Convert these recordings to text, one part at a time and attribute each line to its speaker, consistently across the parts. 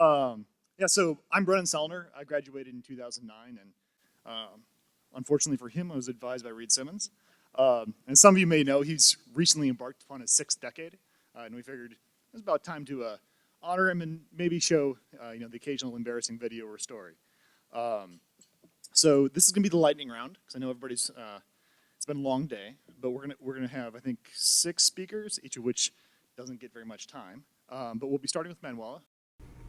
Speaker 1: Yeah, so I'm Brennan Sellner. I graduated in 2009, and unfortunately for him, I was advised by Reid Simmons. And some of you may know he's recently embarked upon his 6th decade, and we figured it was about time to honor him and maybe show the occasional embarrassing video or story. So this is gonna be the lightning round because I know everybody's. It's been a long day, but we're gonna have, I think, 6 speakers, each of which doesn't get very much time. But we'll be starting with Manuela.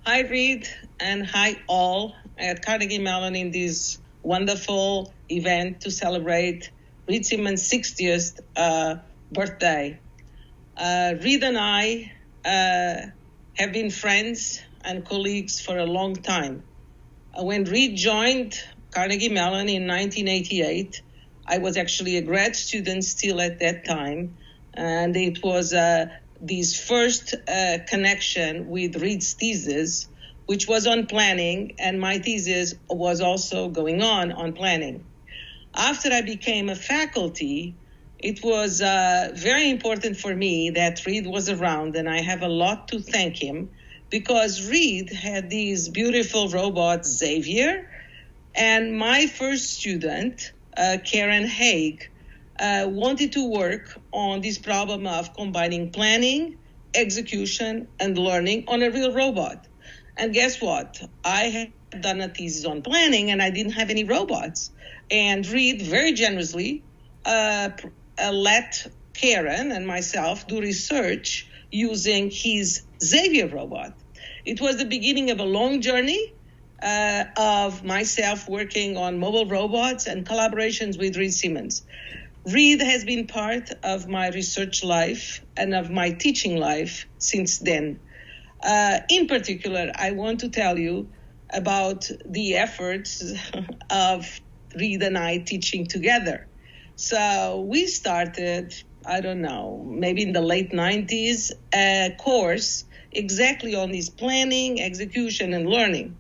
Speaker 2: Hi, Reid, and hi all at Carnegie Mellon in this wonderful event to celebrate Reid Simmons' 60th birthday. Reid and I have been friends and colleagues for a long time. When Reid joined Carnegie Mellon in 1988, I was actually a grad student still at that time, and it was this first connection with Reid's thesis, which was on planning, and my thesis was also going on planning. After I became a faculty, it was very important for me that Reid was around, and I have a lot to thank him because Reid had these beautiful robots, Xavier, and my first student, Karen Haig, wanted to work on this problem of combining planning, execution, and learning on a real robot. And guess what? I had done a thesis on planning, and I didn't have any robots. And Reid very generously let Karen and myself do research using his Xavier robot. It was the beginning of a long journey of myself working on mobile robots and collaborations with Reid Simmons. Reid has been part of my research life and of my teaching life since then. In particular, I want to tell you about the efforts of Reid and I teaching together. So we started, I don't know, maybe in the late 90s, a course exactly on this planning, execution, and learning.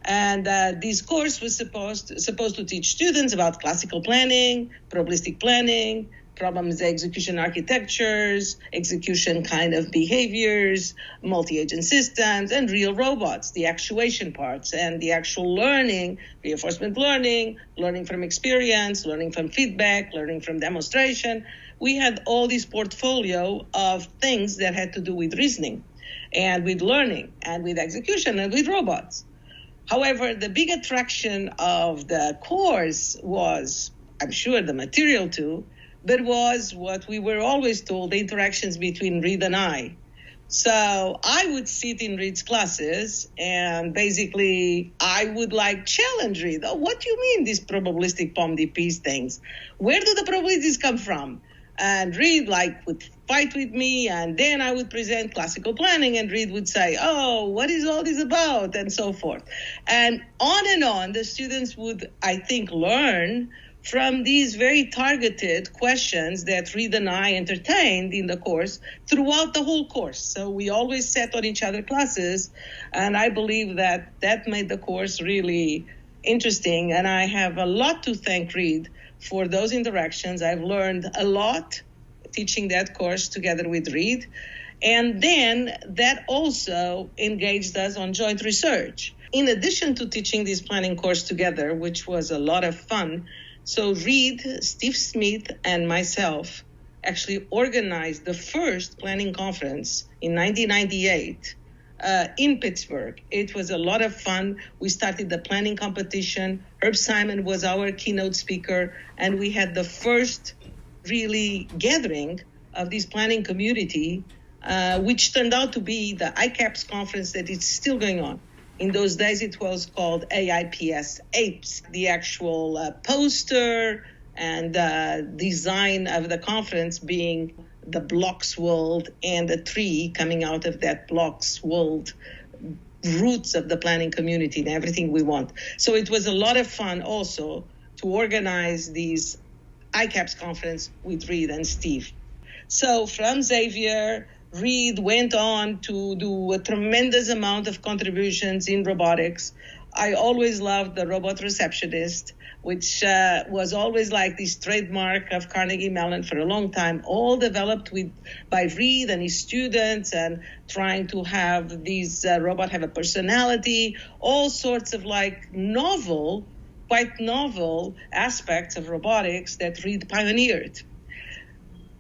Speaker 2: And this course was supposed to teach students about classical planning, probabilistic planning, problems execution architectures, execution kind of behaviors, multi-agent systems, and real robots, the actuation parts, and the actual learning, reinforcement learning, learning from experience, learning from feedback, learning from demonstration. We had all this portfolio of things that had to do with reasoning and with learning and with execution and with robots. However, the big attraction of the course was, I'm sure, the material too, but was what we were always told, the interactions between Reid and I. So I would sit in Reid's classes and basically I would challenge Reid. Oh, what do you mean these probabilistic POM-DPs things? Where do the probabilities come from? And Reid would fight with me, and then I would present classical planning, and Reid would say, oh, what is all this about? And so forth. And on, the students would, I think, learn from these very targeted questions that Reid and I entertained in the course throughout the whole course. So we always sat on each other's classes, and I believe that made the course really interesting. And I have a lot to thank Reid for those interactions. I've learned a lot teaching that course together with Reid. And then that also engaged us on joint research. In addition to teaching this planning course together, which was a lot of fun, so Reid, Steve Smith, and myself actually organized the first planning conference in 1998 in Pittsburgh. It was a lot of fun. We started the planning competition. Herb Simon was our keynote speaker, and we had the first really gathering of this planning community, which turned out to be the ICAPS conference that is still going on. In those days, it was called AIPS, APES, the actual poster and design of the conference being the blocks world and the tree coming out of that blocks world, roots of the planning community and everything we want. So it was a lot of fun also to organize these ICAPS conference with Reid and Steve. So from Xavier Reid went on to do a tremendous amount of contributions in robotics. I always loved the robot receptionist, which was always like this trademark of Carnegie Mellon for a long time, all developed by Reid and his students, and trying to have these robots have a personality, all sorts of like quite novel aspects of robotics that Reid pioneered.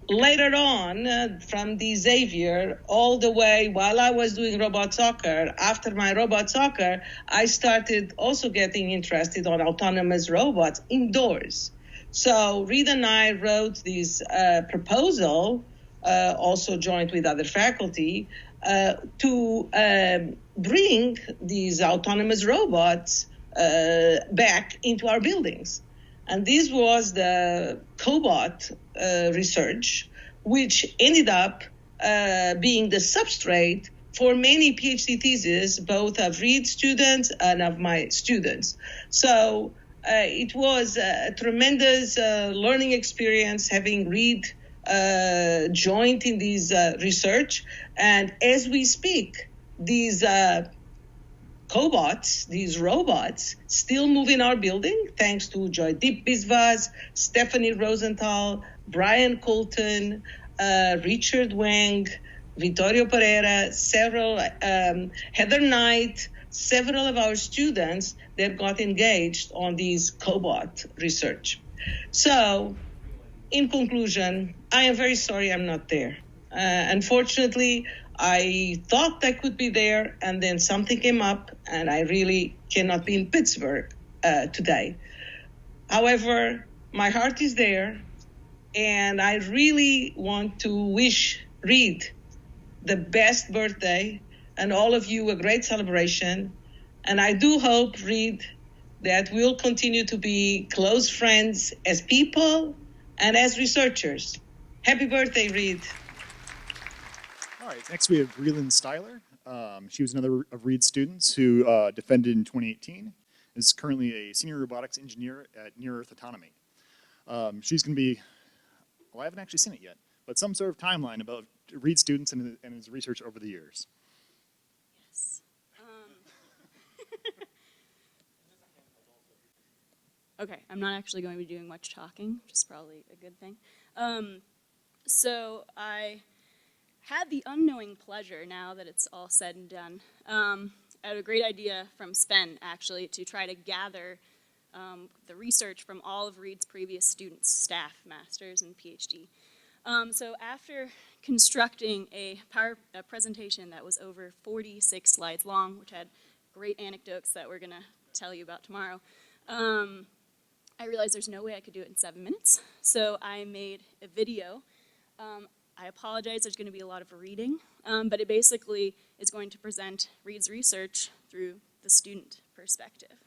Speaker 2: Later on, from the Xavier, all the way while I was doing robot soccer, after my robot soccer, I started also getting interested on autonomous robots indoors. So Reid and I wrote this proposal, also joined with other faculty, to bring these autonomous robots back into our buildings. And this was the cobot research, which ended up being the substrate for many PhD theses, both of Reid students and of my students. So it was a tremendous learning experience having Reid joined in this research. And as we speak, these cobots, these robots, still move in our building, thanks to Joydeep Biswas, Stephanie Rosenthal, Brian Colton, Richard Wang, Vittorio Pereira, several, Heather Knight, several of our students that got engaged on this cobot research. So, in conclusion, I am very sorry I'm not there. Unfortunately, I thought I could be there, and then something came up, and I really cannot be in Pittsburgh today. However, my heart is there, and I really want to wish Reid the best birthday, and all of you a great celebration. And I do hope, Reid, that we'll continue to be close friends as people and as researchers. Happy birthday, Reid.
Speaker 1: All right, next we have Breland Styler. She was another of Reid's students who defended in 2018, is currently a senior robotics engineer at Near Earth Autonomy. She's going to be, well, I haven't actually seen it yet, but some sort of timeline about Reid's students and his research over the years.
Speaker 3: Yes. Okay, I'm not actually going to be doing much talking, which is probably a good thing. So I had the unknowing pleasure, now that it's all said and done, I had a great idea from Sven, actually, to try to gather the research from all of Reid's previous students, staff, masters, and PhD. So after constructing a presentation that was over 46 slides long, which had great anecdotes that we're going to tell you about tomorrow, I realized there's no way I could do it in 7 minutes. So I made a video. I apologize, there's going to be a lot of reading, but it basically is going to present Reid's research through the student perspective.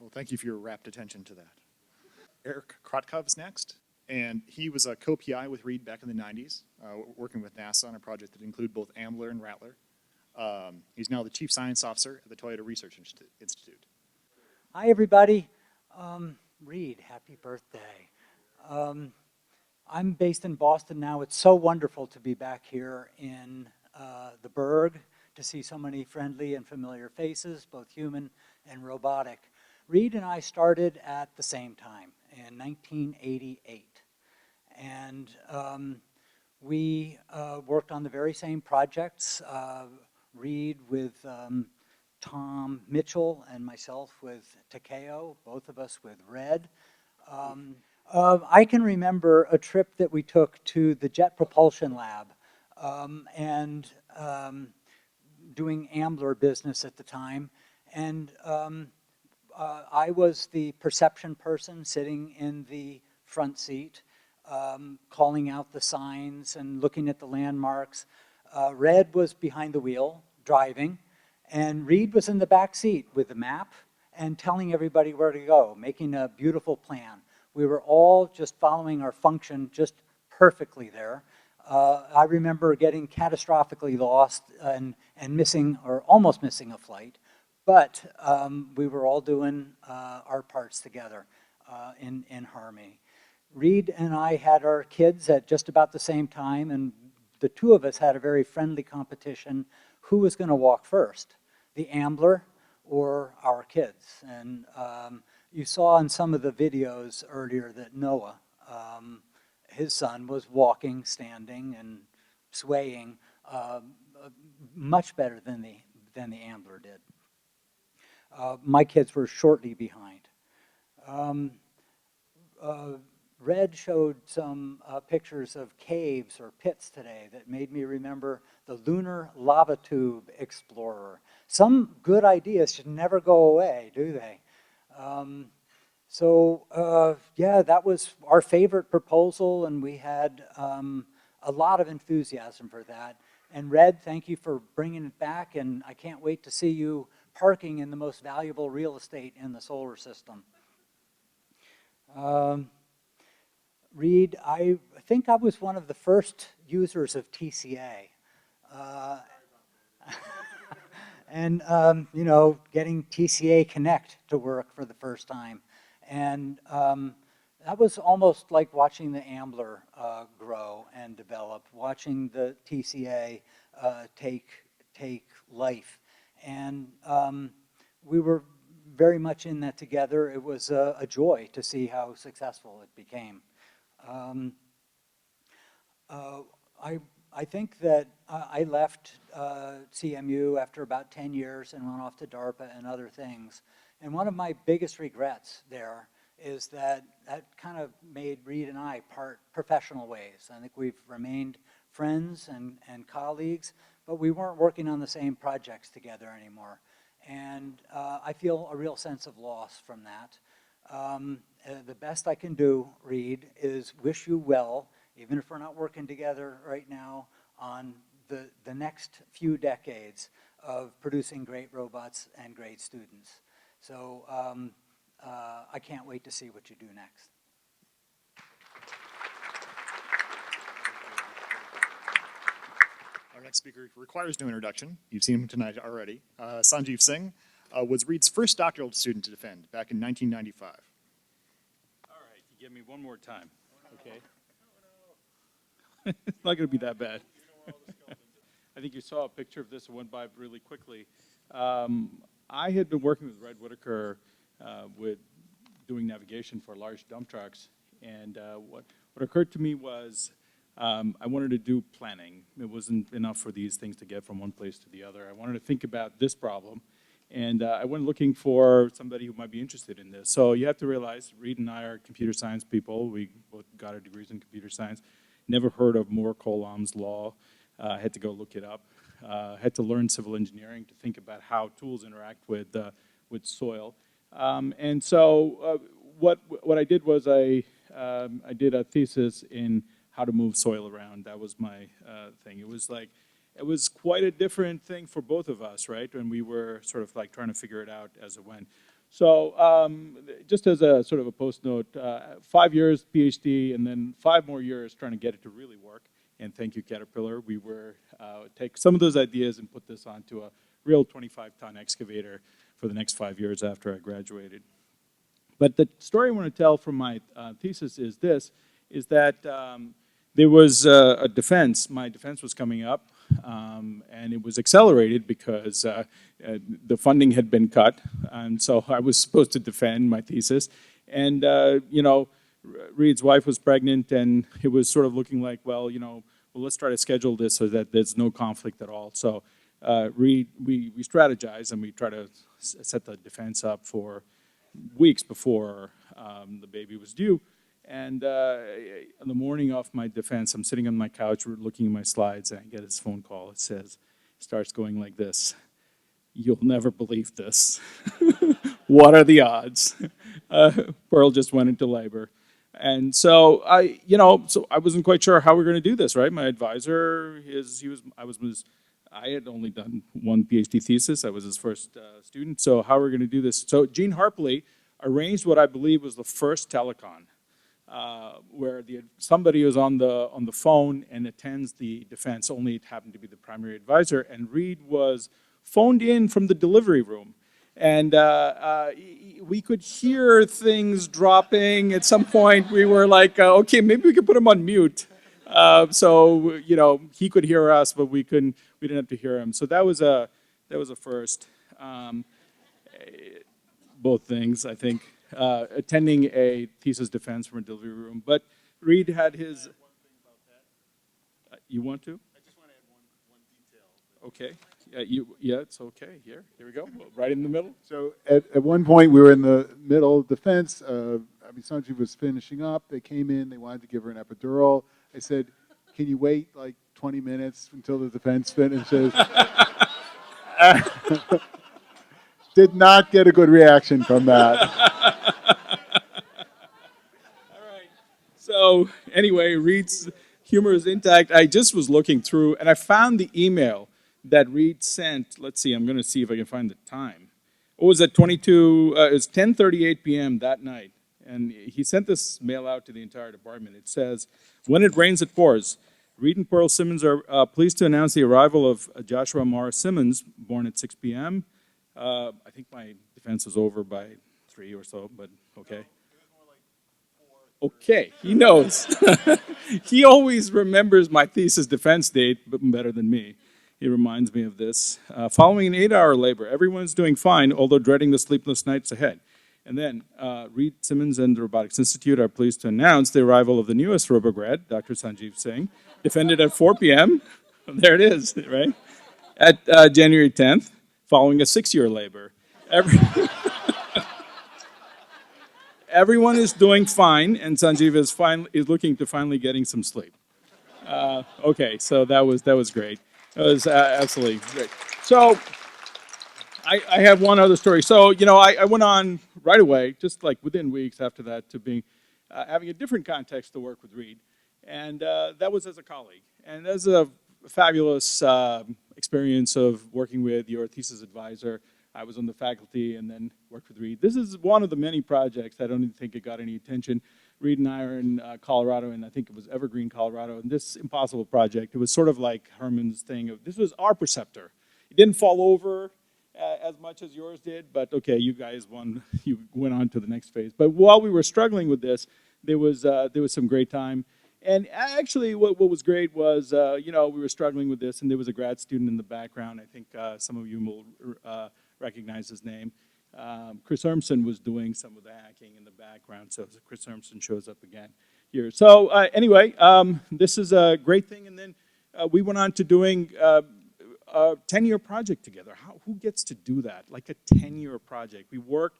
Speaker 1: Well, thank you for your rapt attention to that. Eric Krotkov's next, and he was a co-PI with Reid back in the 90s, working with NASA on a project that included both Ambler and Rattler. He's now the Chief Science Officer at the Toyota Research Institute.
Speaker 4: Hi, everybody. Reid, happy birthday. I'm based in Boston now. It's so wonderful to be back here in the Berg, to see so many friendly and familiar faces, both human and robotic. Reid and I started at the same time in 1988. And we worked on the very same projects, Reid with Tom Mitchell and myself with Takeo, both of us with Red. I can remember a trip that we took to the Jet Propulsion Lab and doing Ambler business at the time. And I was the perception person sitting in the front seat, calling out the signs and looking at the landmarks. Red was behind the wheel, driving, and Reid was in the back seat with the map and telling everybody where to go, making a beautiful plan. We were all just following our function just perfectly there. I remember getting catastrophically lost and missing, or almost missing a flight, but we were all doing our parts together in harmony. Reid and I had our kids at just about the same time, and the two of us had a very friendly competition. Who was going to walk first, the Ambler or our kids? And you saw in some of the videos earlier that Noah, his son, was walking, standing, and swaying much better than the Ambler did. My kids were shortly behind. Red showed some pictures of caves or pits today that made me remember the Lunar Lava Tube Explorer. Some good ideas should never go away, do they? Yeah, that was our favorite proposal, and we had a lot of enthusiasm for that. And Red, thank you for bringing it back, and I can't wait to see you parking in the most valuable real estate in the solar system. Reid, I think I was one of the first users of TCA. And, you know, getting TCA Connect to work for the first time. And that was almost like watching the Ambler grow and develop, watching the TCA take life. And we were very much in that together. It was a joy to see how successful it became. I think that I left CMU after about 10 years and went off to DARPA and other things. And one of my biggest regrets there is that kind of made Reid and I part professional ways. I think we've remained friends and colleagues, but we weren't working on the same projects together anymore. And I feel a real sense of loss from that. The best I can do, Reid, is wish you well, even if we're not working together right now, on the next few decades of producing great robots and great students. So I can't wait to see what you do next.
Speaker 1: Our next speaker requires no introduction. You've seen him tonight already. Sanjeev Singh was Reid's first doctoral student to defend back in 1995.
Speaker 5: All right, you give me one more time, okay? It's not going to be that bad. I think you saw a picture of this. It went by really quickly. I had been working with Red Whitaker with doing navigation for large dump trucks, and what occurred to me was I wanted to do planning. It wasn't enough for these things to get from one place to the other. I wanted to think about this problem, and I went looking for somebody who might be interested in this. So you have to realize, Reid and I are computer science people. We both got our degrees in computer science. Never heard of Moore-Coulom's law. Had to go look it up. Had to learn civil engineering to think about how tools interact with soil. And so what I did was I did a thesis in how to move soil around. That was my thing. It was quite a different thing for both of us, right? When we were sort of like trying to figure it out as it went. So just as a sort of a post note, 5 years PhD and then 5 more years trying to get it to really work. And thank you, Caterpillar. We were take some of those ideas and put this onto a real 25-ton excavator for the next 5 years after I graduated. But the story I want to tell from my thesis is this, is that there was a defense. My defense was coming up, and it was accelerated because the funding had been cut, and so I was supposed to defend my thesis. And, you know, Reid's wife was pregnant, and it was sort of looking like, well, you know, well, let's try to schedule this so that there's no conflict at all. So we strategized, and we try to set the defense up for weeks before the baby was due. And on the morning of my defense, I'm sitting on my couch, looking at my slides, and I get this phone call. It says, starts going like this: "You'll never believe this. What are the odds?" Pearl just went into labor. And so I wasn't quite sure how we were going to do this, right? My advisor, I had only done one PhD thesis. I was his first student. So how are we going to do this? So Gene Harpley arranged what I believe was the first telecon, where somebody was on the phone and attends the defense. Only it happened to be the primary advisor, and Reid was phoned in from the delivery room. And we could hear things dropping. At some point, we were like, okay, maybe we could put him on mute. So, you know, he could hear us, but we didn't have to hear him. So that was a first. Both things, I think, attending a thesis defense from a delivery room. But Reid had his. You want to? I just want to add one detail. Okay. Yeah, it's okay. Here we go. Right in the middle.
Speaker 6: So at one point, we were in the middle of defense. Sanjeev was finishing up. They came in. They wanted to give her an epidural. I said, "Can you wait like 20 minutes until the defense finishes?" Did not get a good reaction from that.
Speaker 5: All right. So anyway, Reid's humor is intact. I just was looking through, and I found the email that Reid sent. Let's see. I'm going to see if I can find the time. It was at 10:38 p.m. that night, and he sent this mail out to the entire department. It says, "When it rains, it pours. Reid and Pearl Simmons are pleased to announce the arrival of Joshua Morris Simmons, born at 6 p.m. I think my defense was over by 3 or so, but okay. Okay, he knows. He always remembers my thesis defense date better than me. He reminds me of this. Following an 8-hour labor, everyone's doing fine, although dreading the sleepless nights ahead. And then Reid Simmons and the Robotics Institute are pleased to announce the arrival of the newest RoboGrad, Dr. Sanjeev Singh, defended at 4 p.m. There it is, right? At January 10th, following a 6-year labor. Everyone is doing fine, and Sanjeev is looking to finally getting some sleep. Okay, so that was great. That was absolutely great. So I have one other story. So, you know, I went on right away, just like within weeks after that, to being having a different context to work with Reid, and that was as a colleague. And that's a fabulous experience of working with your thesis advisor. I was on the faculty and then worked with Reid. This is one of the many projects. I don't even think it got any attention. Reid and I are in Colorado, and I think it was Evergreen, Colorado. And this impossible project, it was sort of like Herman's thing. This was our preceptor. It didn't fall over as much as yours did, but okay, you guys you went on to the next phase. But while we were struggling with this, there was some great time. And actually, what was great was, you know, we were struggling with this, and there was a grad student in the background. I think some of you will recognize his name. Chris Urmson was doing some of the hacking in the background, so Chris Urmson shows up again here. So anyway, this is a great thing. And then we went on to doing a 10-year project together. Who gets to do that? Like a 10-year project. We worked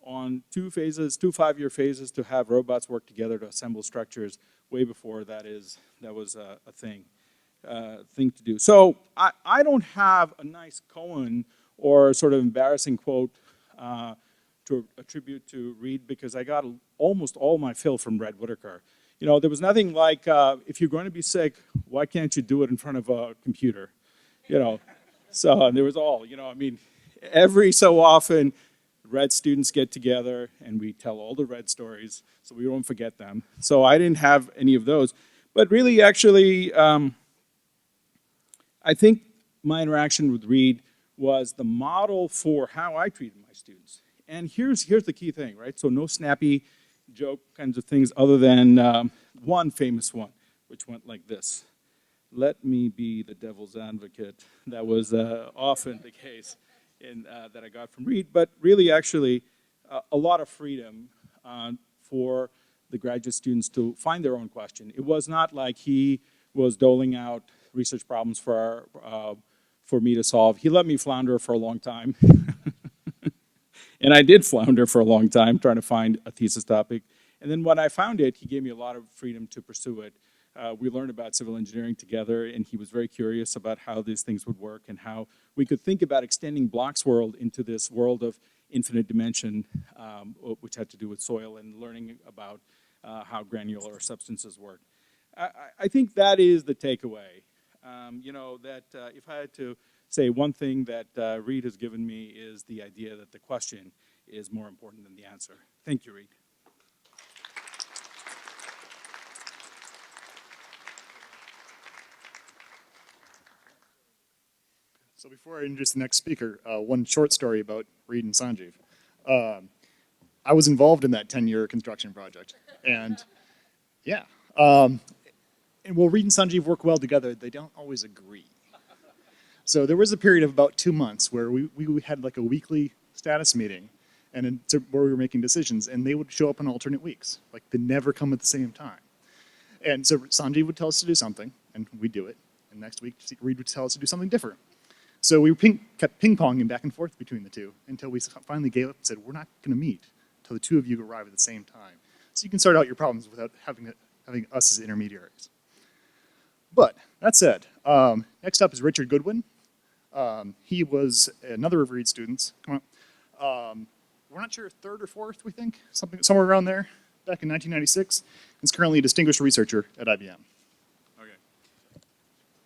Speaker 5: on 2 5-year phases to have robots work together to assemble structures way before that was a thing to do. So I don't have a nice koan or sort of embarrassing quote to attribute to Reid, because I got almost all my fill from Reid Whitaker. You know, there was nothing like, if you're going to be sick, why can't you do it in front of a computer? You know, so there was all, you know, I mean, every so often, Red students get together and we tell all the Red stories so we won't forget them. So I didn't have any of those. But really, actually, I think my interaction with Reid was the model for how I treated my students. And here's the key thing, right? So no snappy joke kinds of things other than one famous one, which went like this. Let me be the devil's advocate. That was often the case that I got from Reid, but really actually a lot of freedom for the graduate students to find their own question. It was not like he was doling out research problems for me to solve. He let me flounder for a long time. And I did flounder for a long time trying to find a thesis topic. And then when I found it, he gave me a lot of freedom to pursue it. We learned about civil engineering together, and he was very curious about how these things would work and how we could think about extending Bloch's world into this world of infinite dimension, which had to do with soil and learning about how granular substances work. I think that is the takeaway. You know, that if I had to say one thing that Reid has given me is the idea that the question is more important than the answer. Thank you, Reid.
Speaker 1: So before I introduce the next speaker, one short story about Reid and Sanjeev. I was involved in that 10-year construction project, and yeah. And while Reid and Sanjeev work well together, they don't always agree. So there was a period of about 2 months where we had like a weekly status meeting, and where we were making decisions, and they would show up on alternate weeks. Like, they never come at the same time. And so Sanjeev would tell us to do something, and we'd do it. And next week, Reid would tell us to do something different. So we kept ping-ponging back and forth between the two until we finally gave up and said, we're not going to meet until the two of you arrive at the same time. So you can sort out your problems without having us as intermediaries. But that said, next up is Richard Goodwin. He was another of Reid's students. Come on. We're not sure, third or fourth, we think, somewhere around there, back in 1996. He's currently a distinguished researcher at IBM.
Speaker 7: Okay.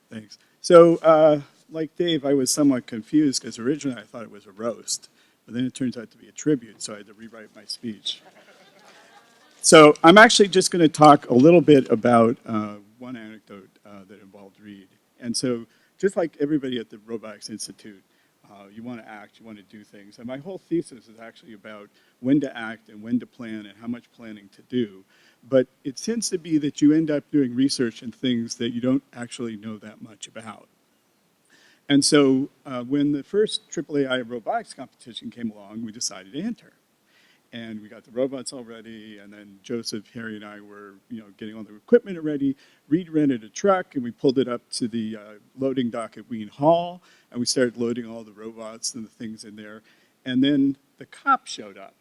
Speaker 7: Thanks. So, like Dave, I was somewhat confused because originally I thought it was a roast, but then it turns out to be a tribute, so I had to rewrite my speech. So I'm actually just going to talk a little bit about one anecdote that involved Reid. And so just like everybody at the Robotics Institute, you want to act, you want to do things. And my whole thesis is actually about when to act and when to plan and how much planning to do. But it tends to be that you end up doing research in things that you don't actually know that much about. And so when the first AAAI robotics competition came along, we decided to enter. And we got the robots all ready, and then Joseph, Harry, and I were, getting all the equipment ready. Reid rented a truck, and we pulled it up to the loading dock at Wien Hall, and we started loading all the robots and the things in there. And then the cops showed up,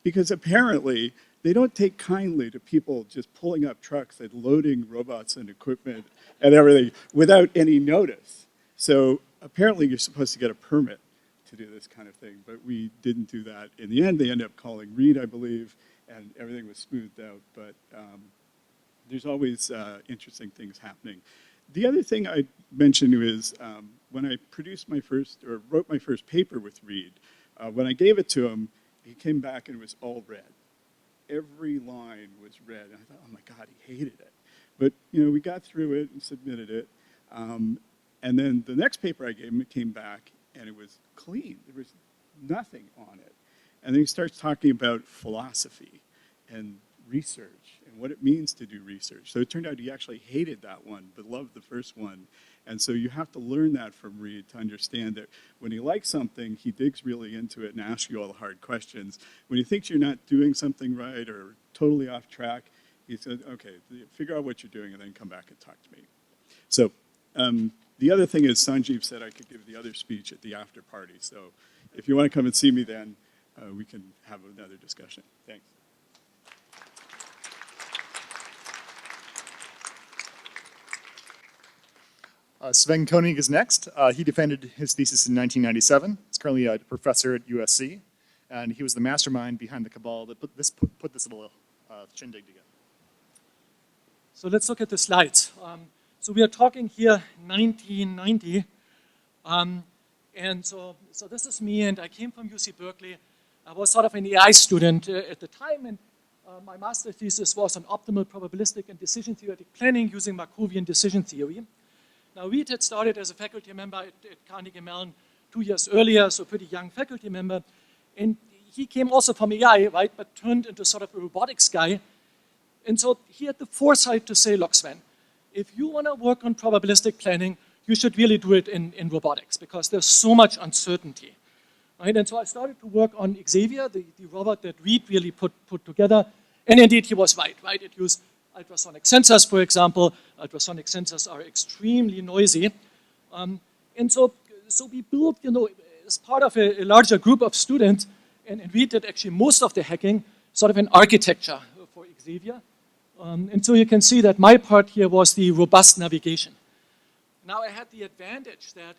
Speaker 7: because apparently they don't take kindly to people just pulling up trucks and loading robots and equipment and everything without any notice. So apparently you're supposed to get a permit to do this kind of thing, but we didn't do that. In the end, they ended up calling Reid, I believe, and everything was smoothed out, but there's always interesting things happening. The other thing I mentioned is when I wrote my first paper with Reid, when I gave it to him, he came back and it was all red. Every line was red, and I thought, oh my God, he hated it. But, we got through it and submitted it. And then the next paper I gave him, it came back, and it was clean. There was nothing on it. And then he starts talking about philosophy and research and what it means to do research. So it turned out he actually hated that one, but loved the first one. And so you have to learn that from Reid to understand that when he likes something, he digs really into it and asks you all the hard questions. When he thinks you're not doing something right or totally off track, he said, okay, figure out what you're doing and then come back and talk to me. So the other thing is Sanjeev said I could give the other speech at the after party. So if you want to come and see me then, we can have another discussion. Thanks.
Speaker 1: Sven Koenig is next. He defended his thesis in 1997. He's currently a professor at USC, and he was the mastermind behind the cabal that put this little shindig together.
Speaker 8: So let's look at the slides. So we are talking here 1990, and so this is me, and I came from UC Berkeley. I was sort of an AI student at the time, and my master thesis was on optimal probabilistic and decision theoretic planning using Markovian decision theory. Now, Reid had started as a faculty member at Carnegie Mellon 2 years earlier, so a pretty young faculty member, and he came also from AI, right, but turned into sort of a robotics guy. And so he had the foresight to say, look, Sven, if you want to work on probabilistic planning, you should really do it in robotics because there's so much uncertainty. Right? And so I started to work on Xavier, the robot that Reid really put together. And indeed, he was right? It used ultrasonic sensors, for example. Ultrasonic sensors are extremely noisy. And so we built, as part of a larger group of students, and Reid did actually most of the hacking, sort of an architecture for Xavier. And so you can see that my part here was the robust navigation. Now I had the advantage that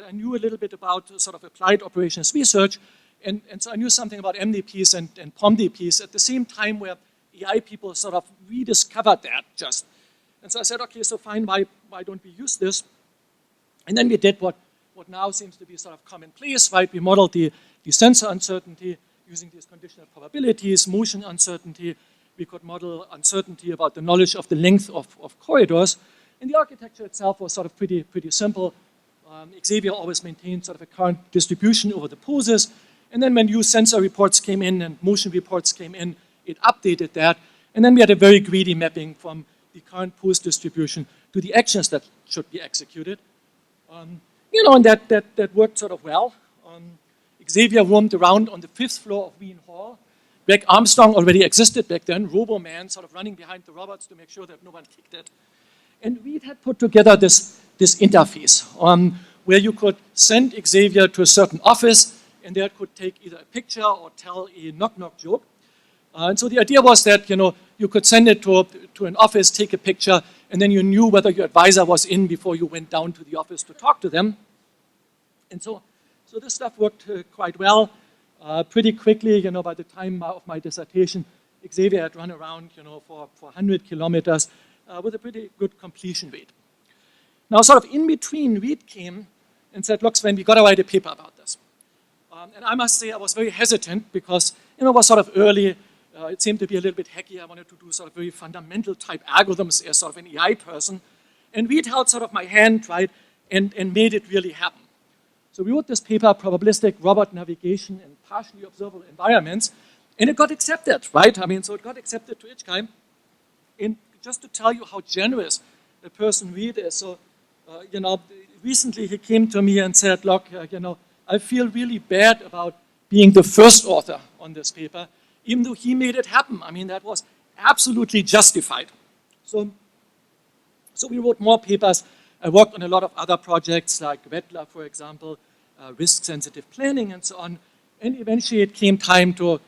Speaker 8: I knew a little bit about sort of applied operations research, and so I knew something about MDPs and POMDPs at the same time where AI people sort of rediscovered that just. And so I said, okay, so fine, why don't we use this? And then we did what now seems to be sort of commonplace, right? We modeled the sensor uncertainty using these conditional probabilities, motion uncertainty. We could model uncertainty about the knowledge of the length of corridors. And the architecture itself was sort of pretty simple. Xavier always maintained sort of a current distribution over the poses. And then when new sensor reports came in and motion reports came in, it updated that. And then we had a very greedy mapping from the current pose distribution to the actions that should be executed. And that worked sort of well. Xavier roamed around on the 5th floor of Wien Hall. Greg Armstrong already existed back then, Robo-Man, sort of running behind the robots to make sure that no one kicked it. And Reid had put together this interface where you could send Xavier to a certain office, and there could take either a picture or tell a knock-knock joke. And so the idea was that, you could send it to an office, take a picture, and then you knew whether your advisor was in before you went down to the office to talk to them. And so this stuff worked quite well. Pretty quickly, by the time of my dissertation, Xavier had run around, for 100 kilometers with a pretty good completion rate. Now, sort of in between, Reid came and said, look, Sven, we got to write a paper about this. And I must say I was very hesitant because, it was sort of early. It seemed to be a little bit hacky. I wanted to do sort of very fundamental type algorithms as sort of an AI person. And Reid held sort of my hand, right, and made it really happen. So we wrote this paper, Probabilistic Robot Navigation in Partially Observable Environments, and it got accepted, right? So it got accepted to ICHKAI. And just to tell you how generous a person Reid is, so, recently he came to me and said, look, I feel really bad about being the first author on this paper, even though he made it happen. That was absolutely justified. So we wrote more papers. I worked on a lot of other projects like Wettler, for example, risk-sensitive planning and so on. And eventually it came time to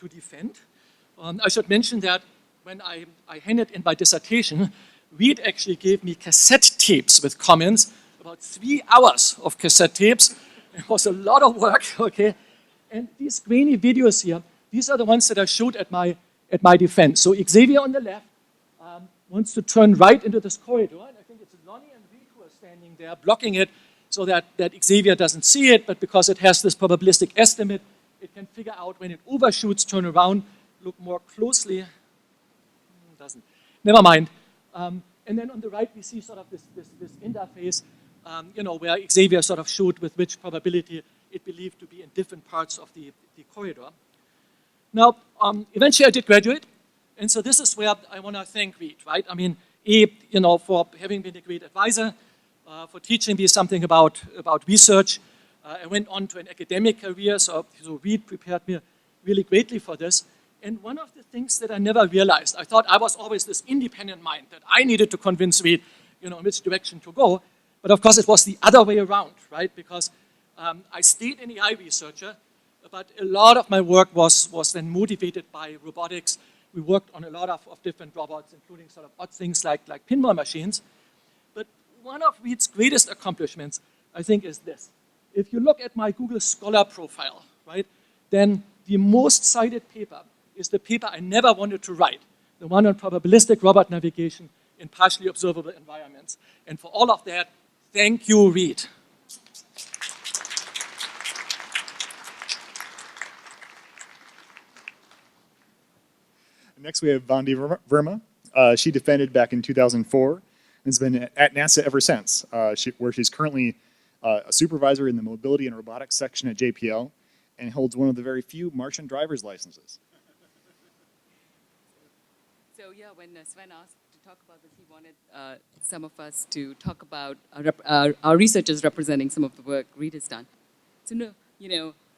Speaker 8: defend. I should mention that when I handed in my dissertation, Reid actually gave me cassette tapes with comments, about 3 hours of cassette tapes. It was a lot of work, okay? And these grainy videos here, these are the ones that I showed at my defense. So Xavier on the left wants to turn right into this corridor, and I think it's Lonnie and Reid who are standing there blocking it so that Xavier doesn't see it, but because it has this probabilistic estimate, it can figure out when it overshoots, turn around, look more closely. Doesn't. Never mind. And then on the right, we see sort of this interface, where Xavier sort of showed with which probability it believed to be in different parts of the corridor. Now, eventually I did graduate, and so this is where I want to thank Reid, right? For having been a great advisor, for teaching me something about research. I went on to an academic career, so Reid prepared me really greatly for this. And one of the things that I never realized, I thought I was always this independent mind, that I needed to convince Reid, in which direction to go. But of course, it was the other way around, right? Because I stayed an AI researcher, but a lot of my work was then motivated by robotics. We worked on a lot of different robots, including sort of odd things like pinball machines. But one of Reid's greatest accomplishments, I think, is this. If you look at my Google Scholar profile, right, then the most cited paper is the paper I never wanted to write, the one on probabilistic robot navigation in partially observable environments. And for all of that, thank you, Reid.
Speaker 1: Next, we have Vandi Verma. She defended back in 2004 and has been at NASA ever since, where she's currently a supervisor in the mobility and robotics section at JPL and holds one of the very few Martian driver's licenses.
Speaker 9: So yeah, when Sven asked to talk about this, he wanted some of us to talk about our researchers representing some of the work Reid has done. So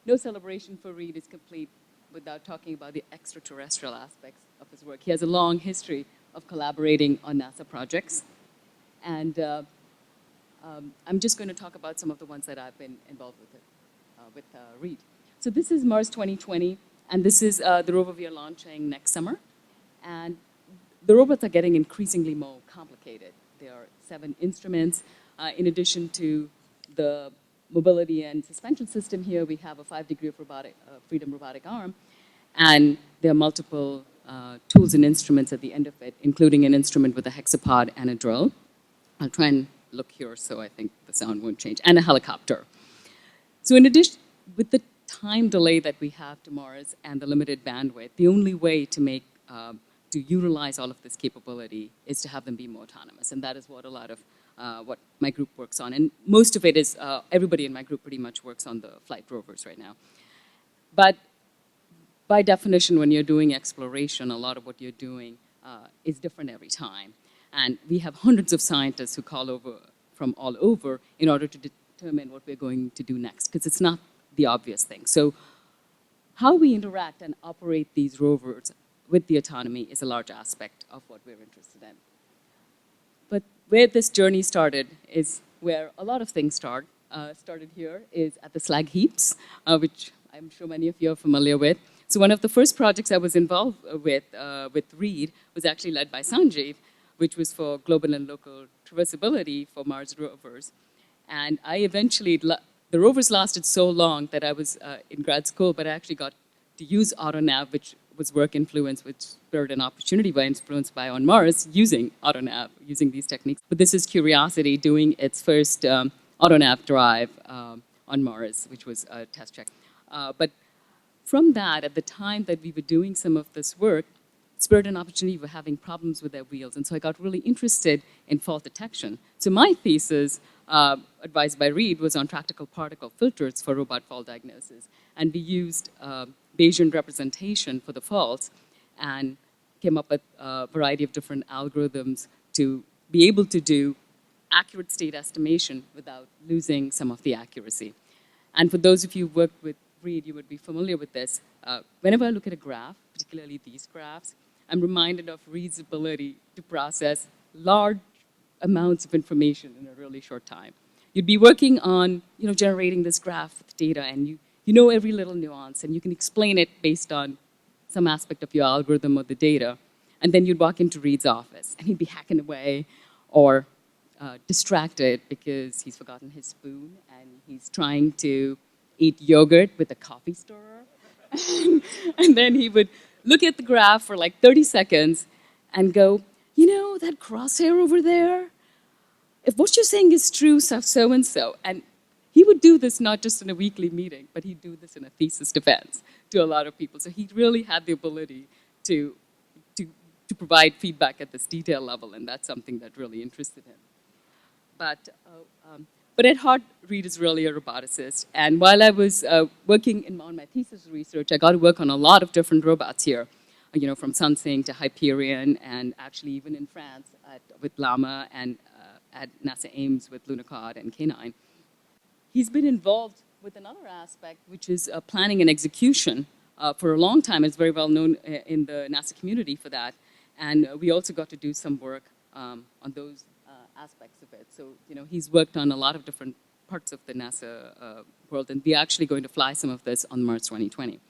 Speaker 9: no celebration for Reid is complete without talking about the extraterrestrial aspects of his work. He has a long history of collaborating on NASA projects, and I'm just going to talk about some of the ones that I've been involved with Reid. So this is Mars 2020, and this is the rover we are launching next summer. And the robots are getting increasingly more complicated. There are 7 instruments. In addition to the mobility and suspension system here, we have a 5-degree of freedom robotic arm. And there are multiple tools and instruments at the end of it, including an instrument with a hexapod and a drill. I'll try and look here so I think the sound won't change, and a helicopter. So in addition, with the time delay that we have to Mars and the limited bandwidth, the only way to to utilize all of this capability is to have them be more autonomous, and that is what a lot of what my group works on. And most of it is, everybody in my group pretty much works on the flight rovers right now. But by definition, when you're doing exploration, a lot of what you're doing is different every time. And we have hundreds of scientists who call over from all over in order to determine what we're going to do next, because it's not the obvious thing. So how we interact and operate these rovers with the autonomy is a large aspect of what we're interested in. But where this journey started is where a lot of things started here is at the slag heaps, which I'm sure many of you are familiar with. So one of the first projects I was involved with Reid was actually led by Sanjeev, which was for global and local traversability for Mars rovers. And I eventually, the rovers lasted so long that I was in grad school, but I actually got to use AutoNav, which was work influence, which Spirit and Opportunity were influenced by on Mars, using AutoNav, using these techniques. But this is Curiosity doing its first AutoNav drive on Mars, which was a test check. But from that, at the time that we were doing some of this work, Spirit and Opportunity were having problems with their wheels, and so I got really interested in fault detection. So my thesis, advised by Reid, was on practical particle filters for robot fault diagnosis. And we used Bayesian representation for the faults and came up with a variety of different algorithms to be able to do accurate state estimation without losing some of the accuracy. And for those of you who worked with Reid, you would be familiar with this. Whenever I look at a graph, particularly these graphs, I'm reminded of Reid's ability to process large amounts of information in a really short time. You'd be working on, generating this graph with data, and you know every little nuance, and you can explain it based on some aspect of your algorithm or the data. And then you'd walk into Reid's office, and he'd be hacking away or distracted because he's forgotten his spoon, and he's trying to eat yogurt with a coffee stirrer. And then he would look at the graph for like 30 seconds and go, that crosshair over there, if what you're saying is true, so-and-so. And he would do this not just in a weekly meeting, but he'd do this in a thesis defense to a lot of people. So he really had the ability to provide feedback at this detail level, and that's something that really interested him. But at heart, Reid is really a roboticist. And while I was working on my thesis research, I got to work on a lot of different robots here, from Sunsing to Hyperion, and actually even in France with Llama, and at NASA Ames with Lunacod and K9. He's been involved with another aspect, which is planning and execution. For a long time, it's very well known in the NASA community for that. And we also got to do some work on those aspects of it. So, he's worked on a lot of different parts of the NASA world, and we're actually going to fly some of this on Mars 2020.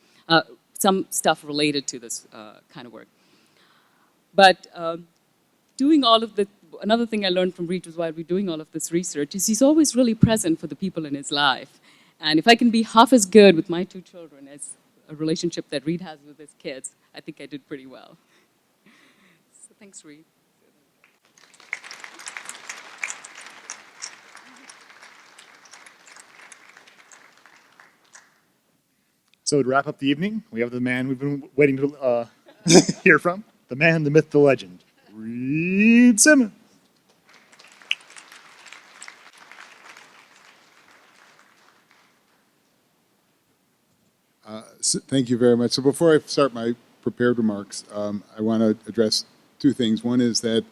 Speaker 9: Some stuff related to this kind of work. But doing all of another thing I learned from Reid was while we're doing all of this research is he's always really present for the people in his life. And if I can be half as good with my 2 children as a relationship that Reid has with his kids, I think I did pretty well. So thanks, Reid.
Speaker 1: So to wrap up the evening, we have the man we've been waiting to hear from the man, the myth, the legend, Reid Simmons.
Speaker 6: Thank you very much. So before I start my prepared remarks, I want to address two things. One is that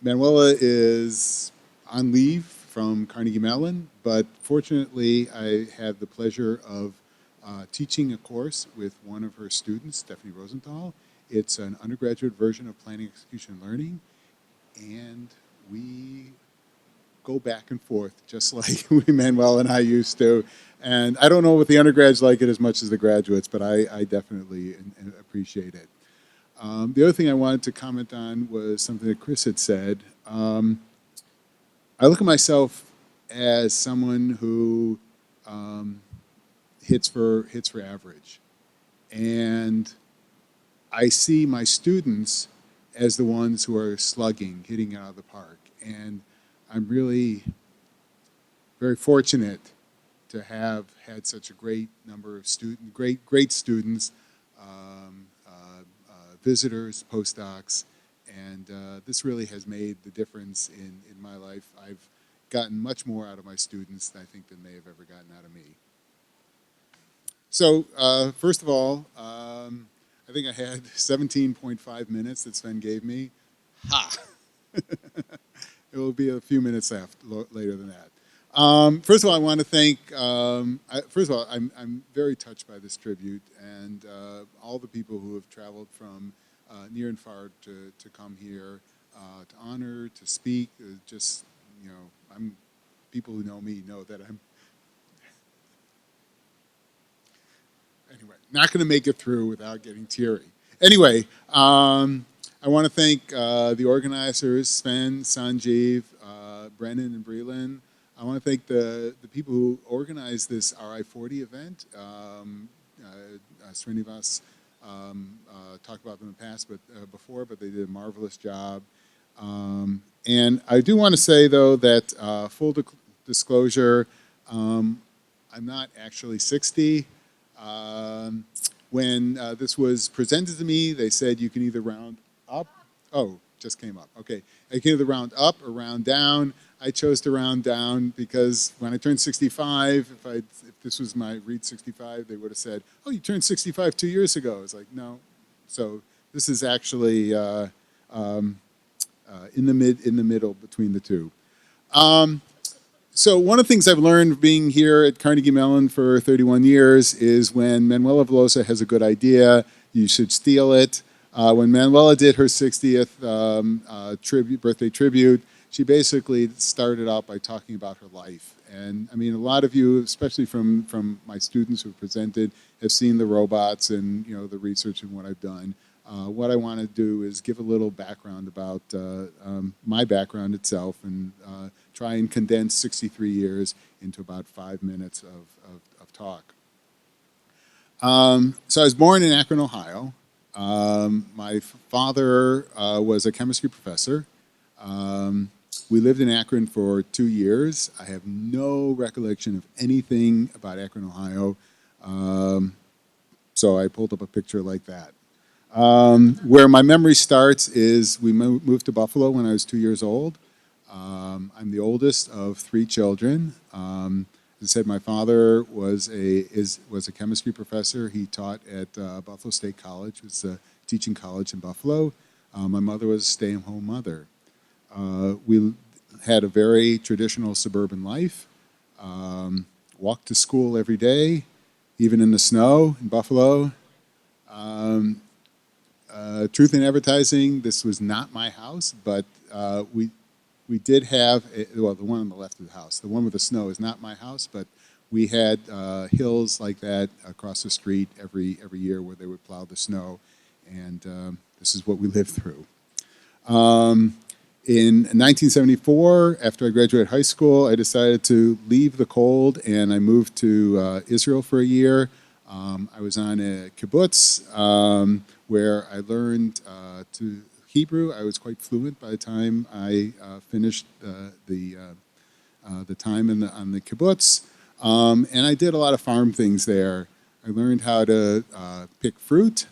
Speaker 6: Manuela is on leave from Carnegie Mellon, but fortunately I had the pleasure of teaching a course with one of her students, Stephanie Rosenthal. It's an undergraduate version of Planning, Execution, and Learning, and we go back and forth just like Manuel and I used to. And I don't know if the undergrads like it as much as the graduates, but I definitely appreciate it. The other thing I wanted to comment on was something that Chris had said. I look at myself as someone who hits for average. And I see my students as the ones who are slugging, hitting it out of the park. And I'm really very fortunate to have had such a great number of great students, visitors, postdocs, and this really has made the difference in my life. I've gotten much more out of my students, I think, than they have ever gotten out of me. So, first of all, I think I had 17.5 minutes that Sven gave me. Ha! It will be a few minutes later than that. First of all, I want to thank, first of all, I'm very touched by this tribute and all the people who have traveled from near and far to come here to honor, to speak. Just, you know, people who know me know that I'm, anyway, not going to make it through without getting teary. Anyway, I want to thank the organizers, Sven, Sanjeev, Brennan, and Breland. I want to thank the people who organized this RI40 event. Srinivas talked about them in the past, before, but they did a marvelous job. And I do want to say, though, that full disclosure, I'm not actually 60. When this was presented to me, they said you can either round up. Oh, just came up. Okay, I can either round up or round down. I chose to round down because when I turned 65, if this was my Reid60, they would have said, "Oh, you turned 65 2 years ago." It's like, no. So this is actually in the middle between the two. So one of the things I've learned being here at Carnegie Mellon for 31 years is when Manuela Velosa has a good idea, you should steal it. When Manuela did her 60th birthday tribute, she basically started out by talking about her life. And I mean, a lot of you, especially from my students who have presented, have seen the robots and, you know, the research and what I've done. What I want to do is give a little background about my background itself and try and condense 63 years into about 5 minutes of talk. So I was born in Akron, Ohio. My father was a chemistry professor. We lived in Akron for 2 years. I have no recollection of anything about Akron, Ohio. So I pulled up a picture like that. Where my memory starts is we moved to Buffalo when I was 2 years old. I'm the oldest of 3 children. As I said, my father was a chemistry professor. He taught at Buffalo State College, which is a teaching college in Buffalo. My mother was a stay-at-home mother. We had a very traditional suburban life. Walked to school every day, even in the snow in Buffalo. Truth in advertising, this was not my house, but we did have, well, the one on the left of the house. The one with the snow is not my house, but we had hills like that across the street every year where they would plow the snow, and this is what we lived through. In 1974, after I graduated high school, I decided to leave the cold, and I moved to Israel for a year. I was on a kibbutz where I learned to Hebrew. I was quite fluent by the time I finished the time on the kibbutz. And I did a lot of farm things there. I learned how to pick fruit.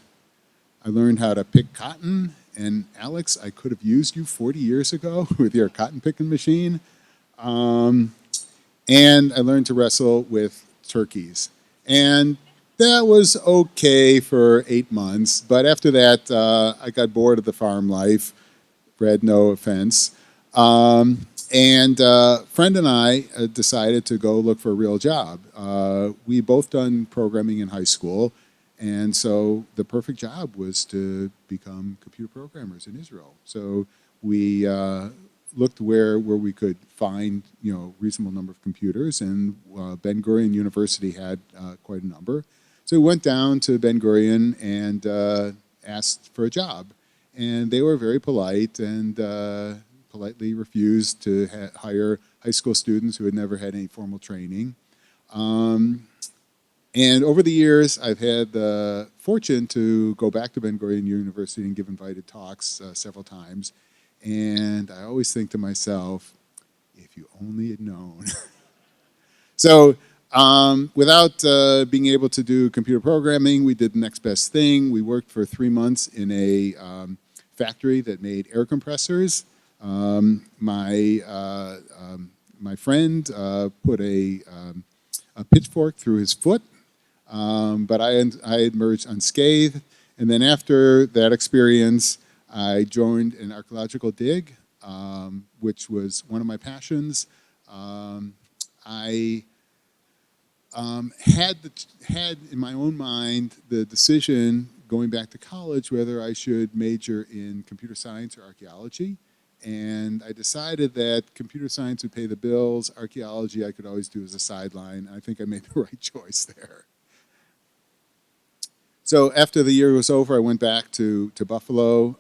Speaker 6: I learned how to pick cotton. And Alex, I could have used you 40 years ago with your cotton picking machine. And I learned to wrestle with turkeys. And that was okay for 8 months. But after that, I got bored of the farm life. Brad, no offense. And a friend and I decided to go look for a real job. We both done programming in high school. And so the perfect job was to become computer programmers in Israel. So we looked where we could find reasonable number of computers, and Ben Gurion University had quite a number. So we went down to Ben Gurion and asked for a job, and they were very polite and politely refused to hire high school students who had never had any formal training. And over the years, I've had the fortune to go back to Ben Gurion University and give invited talks several times. And I always think to myself, if you only had known. So without being able to do computer programming, we did the next best thing. We worked for 3 months in a factory that made air compressors. My friend put a pitchfork through his foot. But I emerged unscathed. And then after that experience, I joined an archaeological dig, which was one of my passions. I had in my own mind the decision going back to college whether I should major in computer science or archaeology. And I decided that computer science would pay the bills. Archaeology I could always do as a sideline. I think I made the right choice there. So after the year was over, I went back to Buffalo.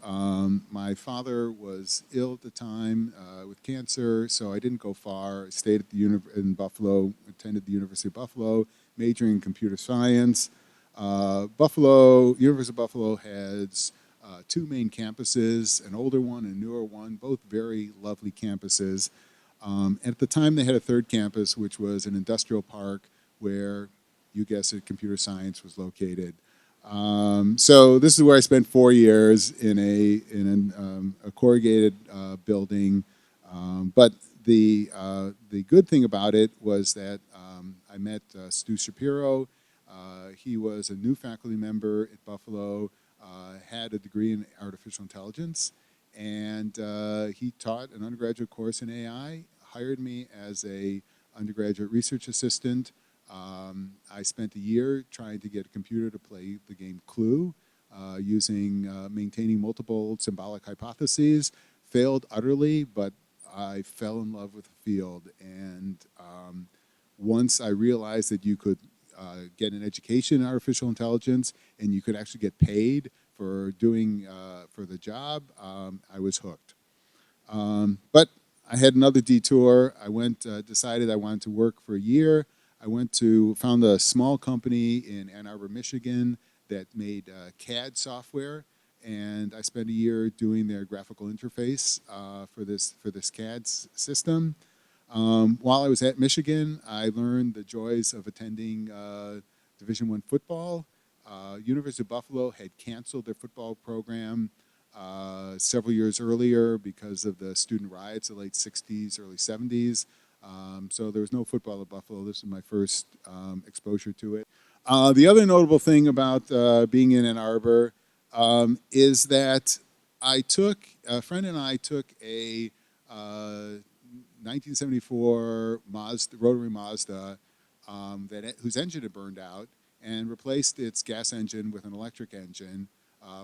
Speaker 6: My father was ill at the time with cancer, so I didn't go far. I stayed at in Buffalo, attended the University of Buffalo, majoring in computer science. University of Buffalo has 2 main campuses, an older one and a newer one, both very lovely campuses. And at the time, they had a 3rd campus, which was an industrial park where, you guessed it, computer science was located. So this is where I spent 4 years in a corrugated building. But the good thing about it was that I met Stu Shapiro. He was a new faculty member at Buffalo, had a degree in artificial intelligence, and he taught an undergraduate course in AI, hired me as a undergraduate research assistant. I spent a year trying to get a computer to play the game Clue, maintaining multiple symbolic hypotheses. Failed utterly, but I fell in love with the field. And once I realized that you could get an education in artificial intelligence and you could actually get paid for doing for the job, I was hooked. But I had another detour. I decided I wanted to work for a year. I found a small company in Ann Arbor, Michigan that made CAD software, and I spent a year doing their graphical interface for this CAD system. While I was at Michigan, I learned the joys of attending Division I football. University of Buffalo had canceled their football program several years earlier because of the student riots of the late 60s, early 70s. So there was no football at Buffalo. This was my first exposure to it. The other notable thing about being in Ann Arbor is that a friend and I took a 1974 rotary Mazda whose engine had burned out and replaced its gas engine with an electric engine,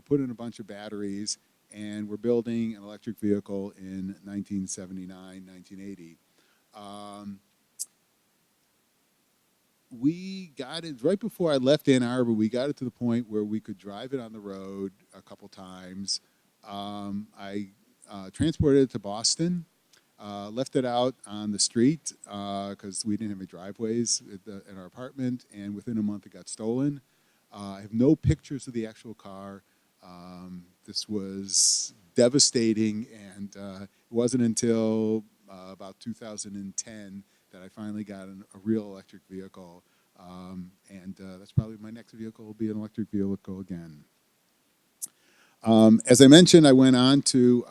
Speaker 6: put in a bunch of batteries, and we're building an electric vehicle in 1979, 1980. We got it right before I left Ann Arbor. We got it to the point where we could drive it on the road a couple times. I transported it to Boston, left it out on the street because we didn't have any driveways at our apartment, and within a month it got stolen. I have no pictures of the actual car. This was devastating, and it wasn't until about 2010 that I finally got a real electric vehicle. And that's probably my next vehicle will be an electric vehicle again. As I mentioned, I went on to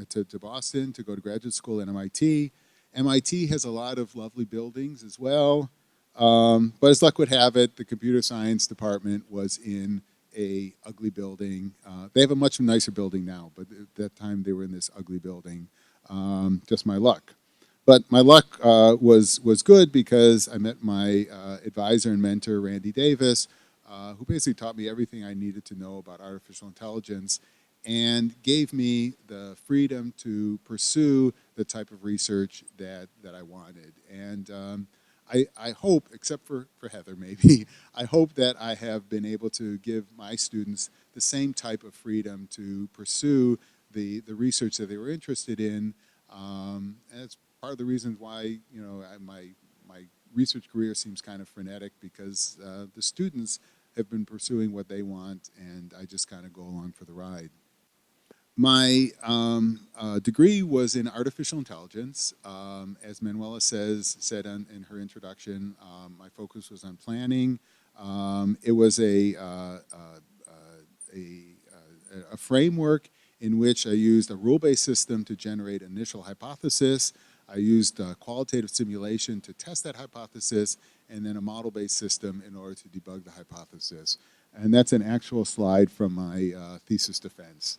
Speaker 6: to Boston to go to graduate school at MIT. MIT has a lot of lovely buildings as well, but as luck would have it, the computer science department was in a ugly building. They have a much nicer building now, but at that time they were in this ugly building. Just my luck. But my luck was good because I met my advisor and mentor, Randy Davis, who basically taught me everything I needed to know about artificial intelligence and gave me the freedom to pursue the type of research that I wanted. And I hope, except for Heather maybe, I hope that I have been able to give my students the same type of freedom to pursue the research that they were interested in. And it's part of the reasons why, you know, my research career seems kind of frenetic, because the students have been pursuing what they want, and I just kind of go along for the ride. My degree was in artificial intelligence. As Manuela said in her introduction, my focus was on planning. It was a framework in which I used a rule-based system to generate initial hypothesis. I used qualitative simulation to test that hypothesis, and then a model-based system in order to debug the hypothesis. And that's an actual slide from my thesis defense.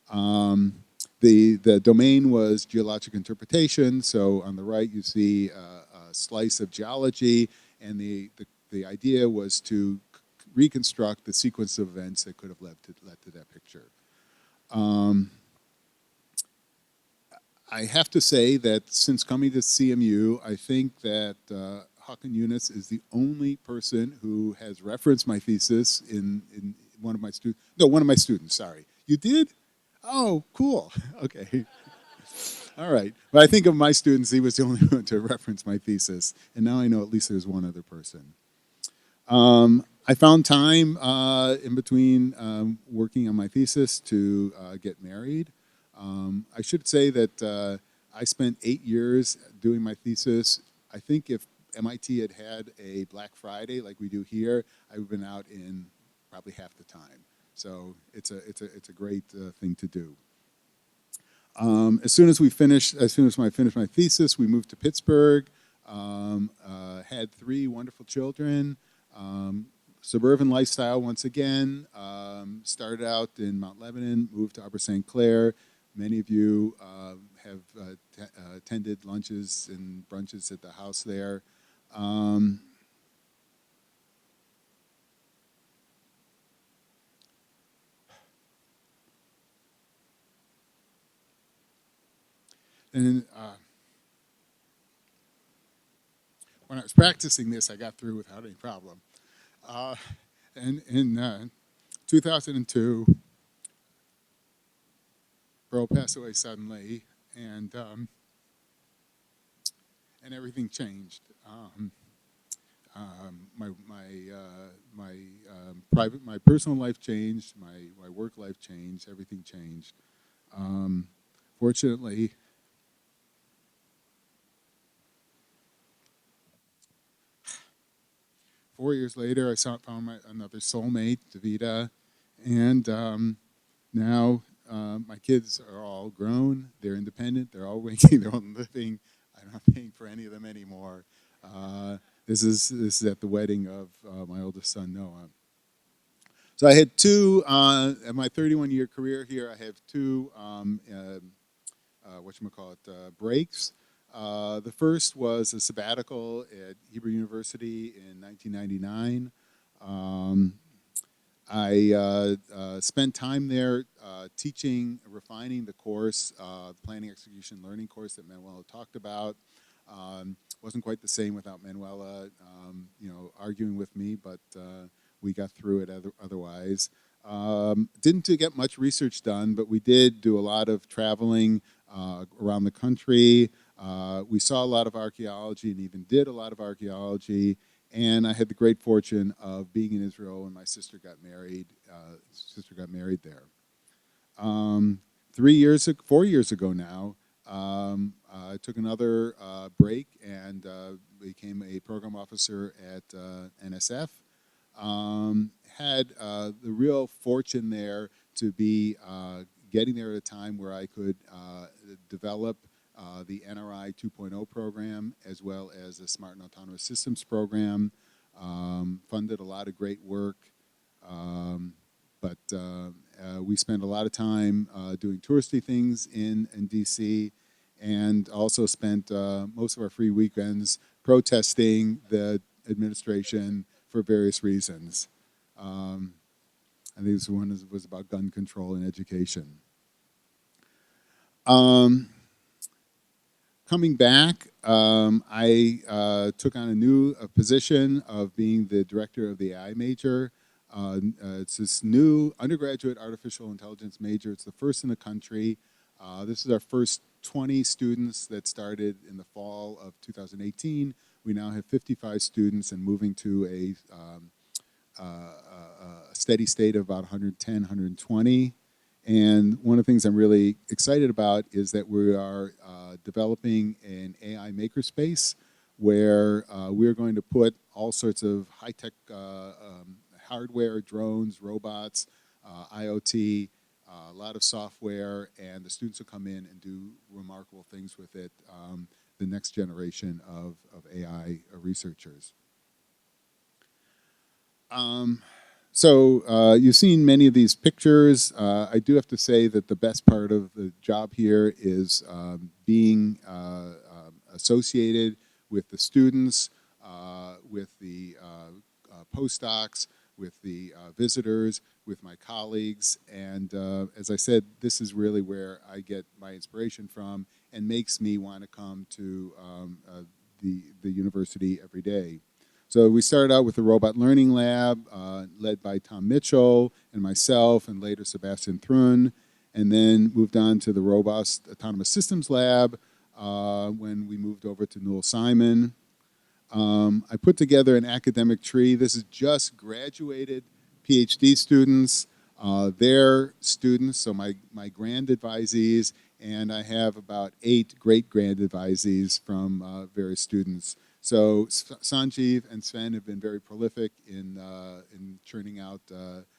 Speaker 6: The domain was geologic interpretation. So on the right, you see a slice of geology, and the idea was to reconstruct the sequence of events that could have led to that picture. I have to say that since coming to CMU, I think that Hakan Yunus is the only person who has referenced my thesis in one of my students. No, one of my students, sorry. You did? Oh, cool. Okay. All right. But I think of my students, he was the only one to reference my thesis. And now I know at least there's one other person. I found time in between working on my thesis to get married. I should say that I spent 8 years doing my thesis. I think if MIT had had a Black Friday like we do here, I would have been out in probably half the time. So it's a great thing to do. As soon as I finished my thesis, we moved to Pittsburgh. Had 3 wonderful children. Suburban lifestyle once again. Started out in Mount Lebanon, moved to Upper St. Clair. Many of you have attended lunches and brunches at the house there. And when I was practicing this, I got through without any problem. And in 2002, Bro passed away suddenly, and everything changed. My personal life changed. My work life changed. Everything changed. Fortunately, four years later, I found another soulmate, Davida, and now my kids are all grown. They're independent. They're all making their own living. I'm not paying for any of them anymore. This is at the wedding of my oldest son, Noah. So I had two, at my 31-year career here, I have two, breaks. The first was a sabbatical at Hebrew University in 1999. I spent time there teaching, refining the course, the Planning, Execution, Learning course that Manuela talked about. Wasn't quite the same without Manuela, arguing with me, but we got through it otherwise. Didn't get much research done, but we did do a lot of traveling around the country. We saw a lot of archaeology and even did a lot of archaeology. And I had the great fortune of being in Israel when my sister got married. There. 4 years ago now, I took another break and became a program officer at NSF. Had the real fortune there to be getting there at a time where I could develop the NRI 2.0 program as well as the Smart and Autonomous Systems program. Funded a lot of great work, but we spent a lot of time doing touristy things in DC, and also spent most of our free weekends protesting the administration for various reasons. I think this one was about gun control and education. Coming back, I took on a new position of being the director of the AI major. It's this new undergraduate artificial intelligence major. It's the first in the country. This is our first 20 students that started in the fall of 2018. We now have 55 students and moving to a steady state of about 110, 120. And one of the things I'm really excited about is that we are developing an AI makerspace where we're going to put all sorts of high-tech hardware, drones, robots, IoT, a lot of software, and the students will come in and do remarkable things with it, the next generation of AI researchers. So you've seen many of these pictures. I do have to say that the best part of the job here is being associated with the students, with the postdocs, with the visitors, with my colleagues, and as I said, this is really where I get my inspiration from and makes me want to come to the university every day. So we started out with the Robot Learning Lab, led by Tom Mitchell and myself, and later Sebastian Thrun, and then moved on to the Robust Autonomous Systems Lab when we moved over to Newell Simon. I put together an academic tree. This is just graduated PhD students, their students, so my grand advisees, and I have about 8 great grand advisees from various students. So Sanjeev and Sven have been very prolific in churning out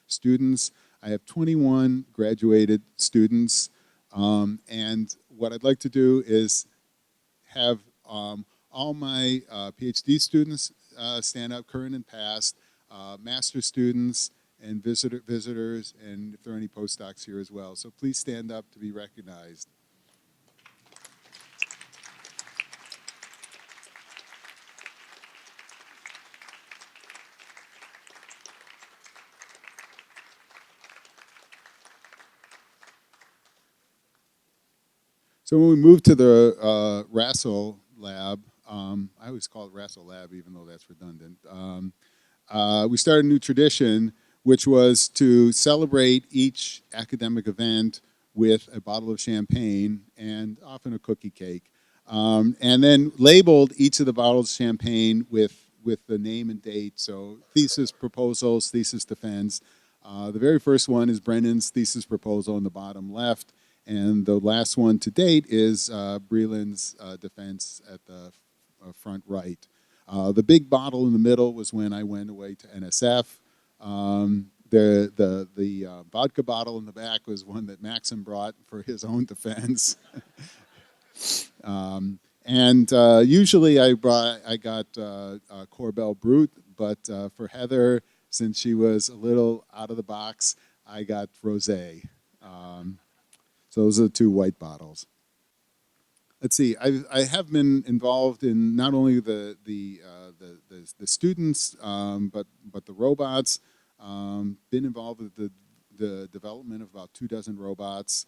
Speaker 6: students. I have 21 graduated students, and what I'd like to do is have all my PhD students stand up, current and past, master students, and visitors, and if there are any postdocs here as well. So please stand up to be recognized. So when we moved to the Rassel lab, I always call it Rassel lab even though that's redundant, we started a new tradition which was to celebrate each academic event with a bottle of champagne and often a cookie cake, and then labeled each of the bottles of champagne with the name and date, so thesis proposals, thesis defense. The very first one is Brennan's thesis proposal in the bottom left, and the last one to date is Breland's defense at the front right. The big bottle in the middle was when I went away to NSF. The vodka bottle in the back was one that Maxim brought for his own defense. Usually I got Corbel Brut, but for Heather, since she was a little out of the box, I got Rosé. So those are the 2 white bottles. Let's see. I have been involved in not only the students, but the robots. Been involved with the development of about 24 robots,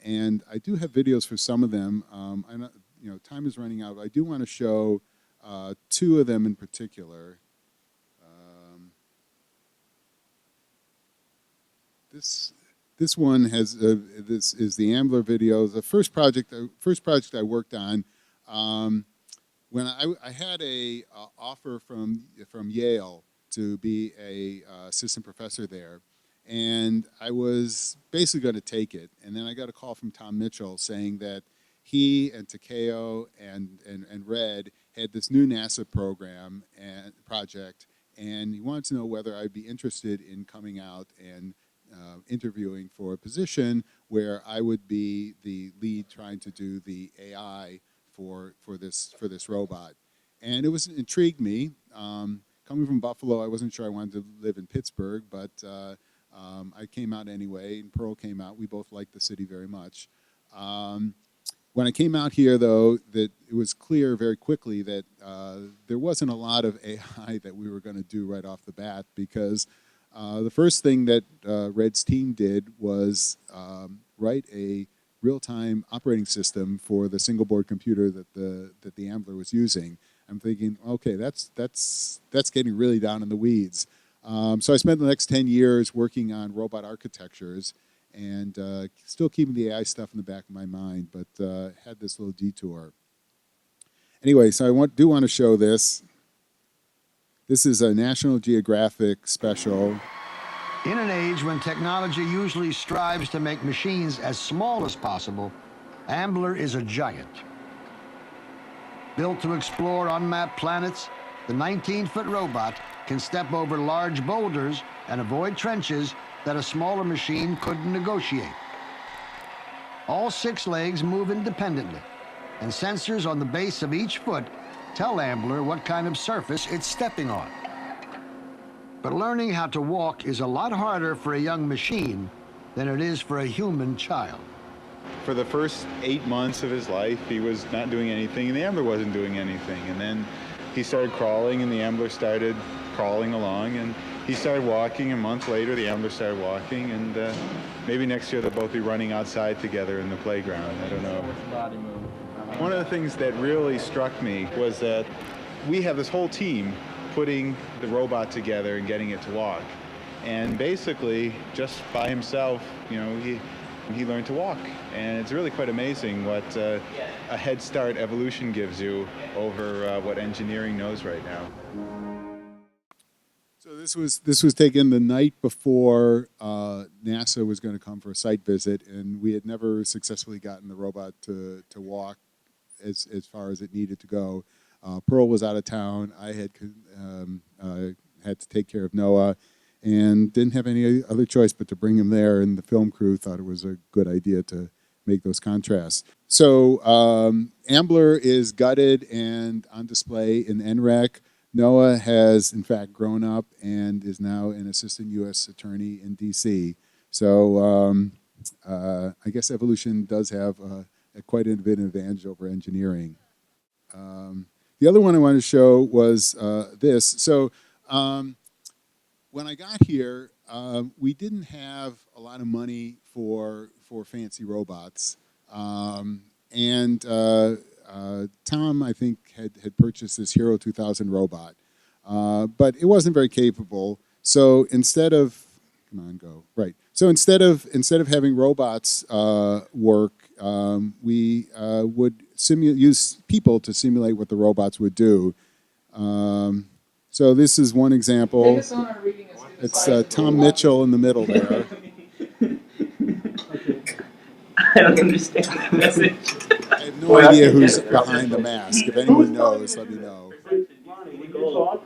Speaker 6: and I do have videos for some of them. Time is running out. I do want to show 2 of them in particular. This one has this is the Ambler video. The first project I worked on. When I had a offer from Yale to be a assistant professor there, and I was basically going to take it. And then I got a call from Tom Mitchell saying that he and Takeo and Red had this new NASA program and project, and he wanted to know whether I'd be interested in coming out and interviewing for a position where I would be the lead trying to do the AI for this robot. And it intrigued me. Coming from Buffalo, I wasn't sure I wanted to live in Pittsburgh, but I came out anyway, and Pearl came out. We both liked the city very much. When I came out here, though, that it was clear very quickly that there wasn't a lot of AI that we were going to do right off the bat, because the first thing that Red's team did was write a real-time operating system for the single-board computer that the Ambler was using. I'm thinking, okay, that's getting really down in the weeds. So I spent the next 10 years working on robot architectures, and still keeping the AI stuff in the back of my mind, but had this little detour. Anyway, so I do want to show this. This is a National Geographic special.
Speaker 10: In an age when technology usually strives to make machines as small as possible, Ambler is a giant. Built to explore unmapped planets, the 19-foot robot can step over large boulders and avoid trenches that a smaller machine couldn't negotiate. All 6 legs move independently, and sensors on the base of each foot tell Ambler what kind of surface it's stepping on. But learning how to walk is a lot harder for a young machine than it is for a human child.
Speaker 11: For the first 8 months of his life, he was not doing anything, and the Ambler wasn't doing anything. And then he started crawling, and the Ambler started crawling along, and he started walking. A month later, the Ambler started walking, and maybe next year they'll both be running outside together in the playground. I don't know. One of the things that really struck me was that we have this whole team putting the robot together and getting it to walk. And basically, just by himself, you know, he learned to walk. And it's really quite amazing what a head start evolution gives you over what engineering knows right now.
Speaker 6: So this was taken the night before NASA was going to come for a site visit, and we had never successfully gotten the robot to walk as far as it needed to go. Pearl was out of town. I had to take care of Noah, and didn't have any other choice but to bring him there, and the film crew thought it was a good idea to make those contrasts. So Ambler is gutted and on display in NREC. Noah has, in fact, grown up and is now an assistant U.S. attorney in D.C. So I guess evolution does have quite a bit of advantage over engineering. The other one I wanted to show was this. So when I got here, we didn't have a lot of money for fancy robots. And Tom, I think, had purchased this Hero 2000 robot. But it wasn't very capable. So instead of, come on, go, right. So instead of having robots work, we would use people to simulate what the robots would do. So this is one example. It's Tom Mitchell in the middle there.
Speaker 12: I don't understand the message.
Speaker 6: I have no idea who's behind the mask. If anyone knows, let me know.
Speaker 12: Lonnie, when you talk,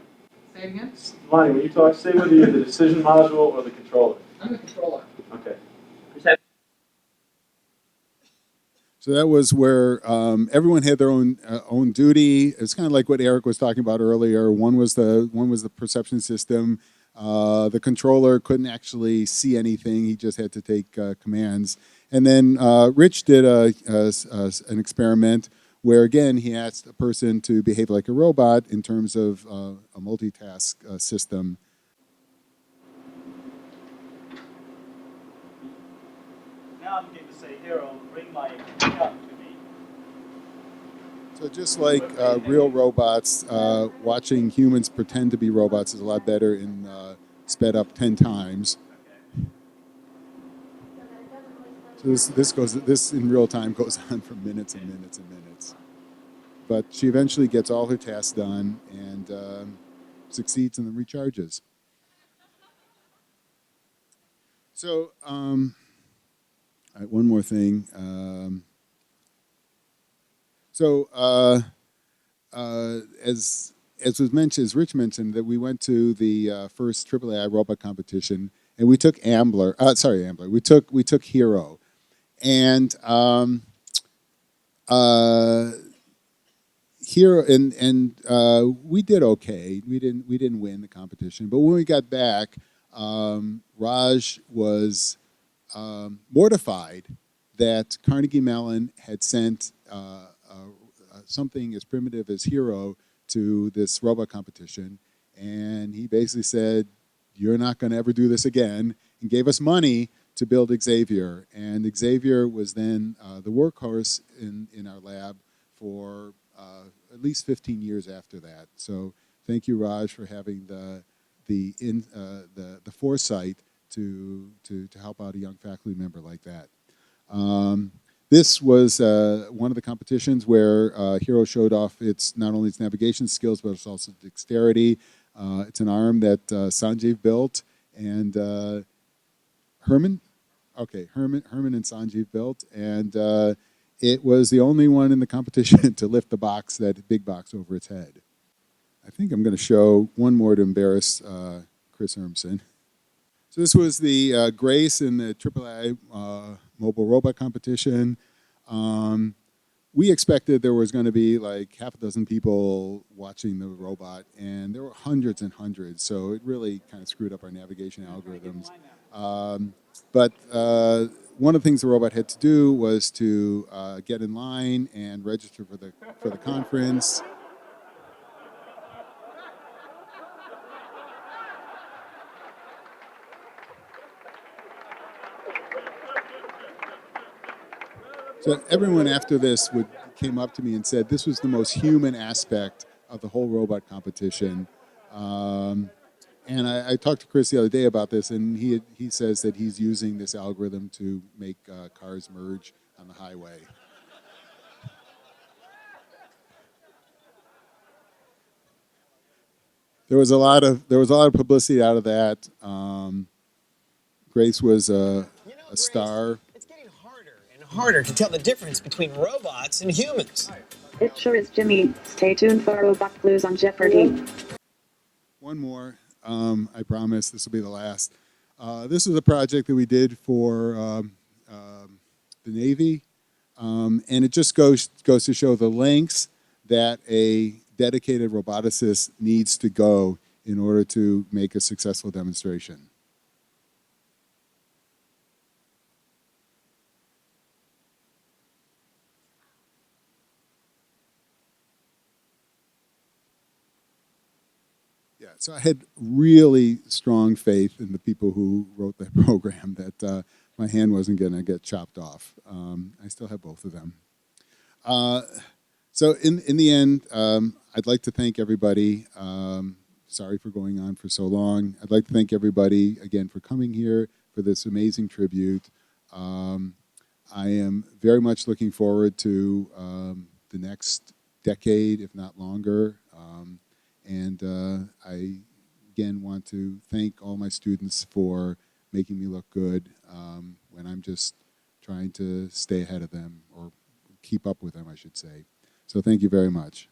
Speaker 12: say it again? Lonnie, when you talk, say whether you're the decision module or the controller. I'm the controller. Okay.
Speaker 6: So that was where everyone had their own duty. It's kind of like what Eric was talking about earlier. One was the perception system. The controller couldn't actually see anything. He just had to take commands. And then Rich did an experiment where, again, he asked a person to behave like a robot in terms of a multitask system.
Speaker 12: Now I'm going to say, Hero, bring my cup to me.
Speaker 6: So just like real robots, watching humans pretend to be robots is a lot better in sped up 10 times. So this in real time goes on for minutes and minutes and minutes. But she eventually gets all her tasks done and succeeds and then recharges. So, all right, one more thing. So as was mentioned, as Rich mentioned, that we went to the first AAAI robot competition, and we took Ambler. We took Hero, and Hero, and we did okay. We didn't win the competition, but when we got back, Raj was mortified that Carnegie Mellon had sent something as primitive as Hero to this robot competition, and he basically said, "You're not going to ever do this again," and gave us money to build Xavier. And Xavier was then the workhorse in our lab for at least 15 years after that. So thank you, Raj, for having the foresight to help out a young faculty member like that. This was one of the competitions where Hero showed off not only its navigation skills, but it's also dexterity. It's an arm that Sanjeev built, and Herman and Sanjeev built, and it was the only one in the competition to lift the box, that big box, over its head. I think I'm going to show one more to embarrass Chris Hermson. So this was the Grace in the AAA mobile robot competition. We expected there was going to be like half a dozen people watching the robot, and there were hundreds and hundreds, so it really kind of screwed up our navigation algorithms. But one of the things the robot had to do was to get in line and register for the conference. So everyone after this came up to me and said this was the most human aspect of the whole robot competition. And I talked to Chris the other day about this, and he says that he's using this algorithm to make cars merge on the highway. There was a lot of publicity out of that. Grace was a star.
Speaker 13: It's getting harder and harder to tell the difference between robots and humans.
Speaker 14: It sure is, Jimmy. Stay tuned for Robot Clues on Jeopardy!
Speaker 6: One more. I promise this will be the last. This is a project that we did for the Navy, and it just goes to show the lengths that a dedicated roboticist needs to go in order to make a successful demonstration. Yeah, so I had really strong faith in the people who wrote that program that my hand wasn't going to get chopped off. I still have both of them. So in the end, I'd like to thank everybody. Sorry for going on for so long. I'd like to thank everybody again for coming here for this amazing tribute. I am very much looking forward to the next decade, if not longer. And I, again, want to thank all my students for making me look good when I'm just trying to stay ahead of them, or keep up with them, I should say. So thank you very much.